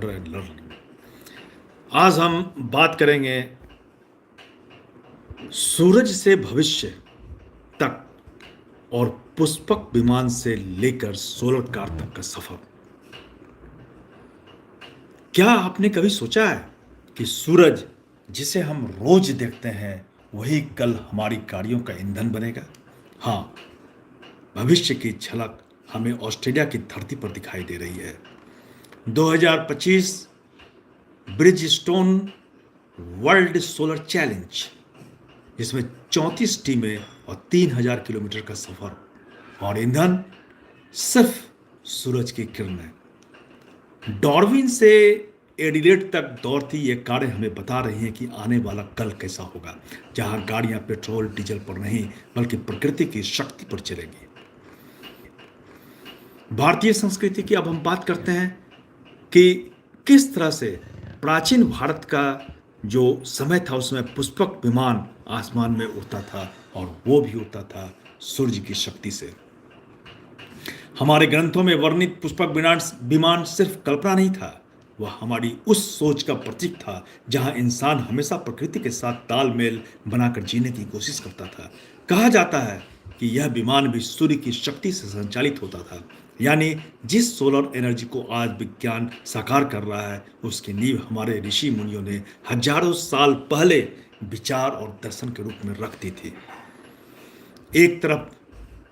And learning. आज हम बात करेंगे सूरज से भविष्य तक और पुष्पक विमान से लेकर सोलर कार तक का सफर। क्या आपने कभी सोचा है कि सूरज जिसे हम रोज देखते हैं वही कल हमारी गाड़ियों का ईंधन बनेगा? हाँ, भविष्य की झलक हमें ऑस्ट्रेलिया की धरती पर दिखाई दे रही है। 2025 ब्रिजस्टोन वर्ल्ड सोलर चैलेंज, जिसमें 34 टीमें और 3000 किलोमीटर का सफर और ईंधन सिर्फ सूरज की किरणें। डार्विन से एडिलेड तक दौड़ती ये कारें हमें बता रही हैं कि आने वाला कल कैसा होगा, जहां गाड़ियां पेट्रोल डीजल पर नहीं बल्कि प्रकृति की शक्ति पर चलेंगी। भारतीय संस्कृति की अब हम बात करते हैं कि किस तरह से प्राचीन भारत का जो समय था उसमें पुष्पक विमान आसमान में उड़ता था और वो भी उड़ता था सूर्य की शक्ति से। हमारे ग्रंथों में वर्णित पुष्पक विमान सिर्फ कल्पना नहीं था, वह हमारी उस सोच का प्रतीक था जहां इंसान हमेशा प्रकृति के साथ तालमेल बनाकर जीने की कोशिश करता था। कहा जाता है कि यह विमान भी सूर्य की शक्ति से संचालित होता था, यानी जिस सोलर एनर्जी को आज विज्ञान साकार कर रहा है उसकी नींव हमारे ऋषि मुनियों ने हजारों साल पहले विचार और दर्शन के रूप में रख दी थी। एक तरफ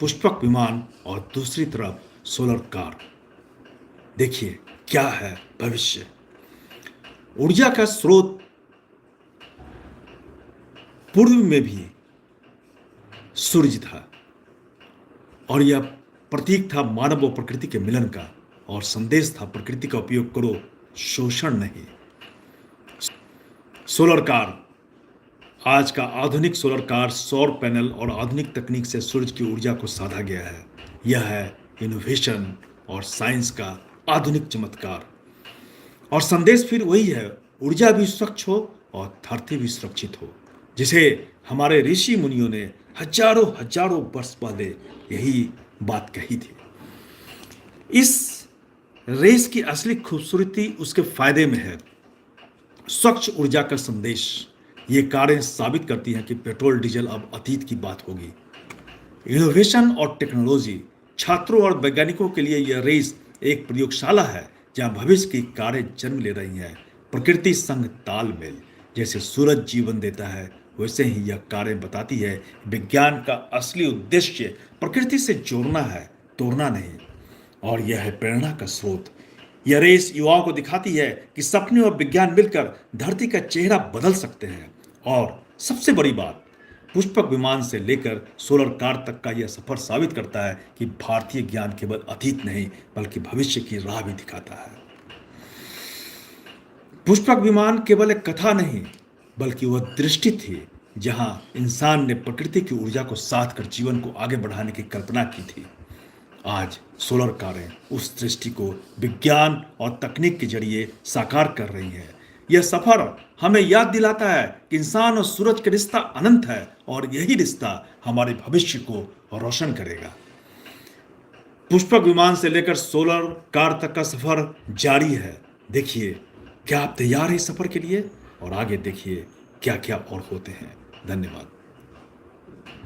पुष्पक विमान और दूसरी तरफ सोलर कार। देखिए क्या है भविष्य। ऊर्जा का स्रोत पूर्व में भी सूरज था और यह प्रतीक था मानव और प्रकृति के मिलन का, और संदेश था प्रकृति का उपयोग करो, शोषण नहीं। सोलर कार, आज का आधुनिक सोलर कार सौर पैनल और आधुनिक तकनीक से सूरज की ऊर्जा को साधा गया है। यह है इनोवेशन और साइंस का आधुनिक चमत्कार। और संदेश फिर वही है, ऊर्जा भी स्वच्छ हो और धरती भी सुरक्षित हो, जिसे हमारे ऋषि मुनियों ने हजारों हजारों वर्ष पहले यही बात कही थी। इस रेस की असली खूबसूरती उसके फायदे में है, स्वच्छ ऊर्जा का संदेश। ये कारें साबित करती हैं कि पेट्रोल डीजल अब अतीत की बात होगी। इनोवेशन और टेक्नोलॉजी, छात्रों और वैज्ञानिकों के लिए यह रेस एक प्रयोगशाला है जहां भविष्य की कारें जन्म ले रही हैं। प्रकृति संग तालमेल, जैसे सूरज जीवन देता है वैसे ही यह कारें बताती है विज्ञान का असली उद्देश्य प्रकृति से जोड़ना है, तोड़ना नहीं। और यह है प्रेरणा का स्रोत। यह रेस युवाओं को दिखाती है कि सपने और विज्ञान मिलकर धरती का चेहरा बदल सकते हैं। और सबसे बड़ी बात, पुष्पक विमान से लेकर सोलर कार तक का यह सफर साबित करता है कि भारतीय ज्ञान केवल अतीत नहीं बल्कि भविष्य की राह भी दिखाता है। पुष्पक विमान केवल एक कथा नहीं बल्कि वह दृष्टि थी जहां इंसान ने प्रकृति की ऊर्जा को साथ कर जीवन को आगे बढ़ाने की कल्पना की थी। आज सोलर कारें उस दृष्टि को विज्ञान और तकनीक के जरिए साकार कर रही हैं। यह सफर हमें याद दिलाता है कि इंसान और सूरज का रिश्ता अनंत है और यही रिश्ता हमारे भविष्य को रोशन करेगा। पुष्पक विमान से लेकर सोलर कार तक का सफर जारी है। देखिए क्या आप तैयार हैं इस सफर के लिए, और आगे देखिए क्या क्या और होते हैं। धन्यवाद।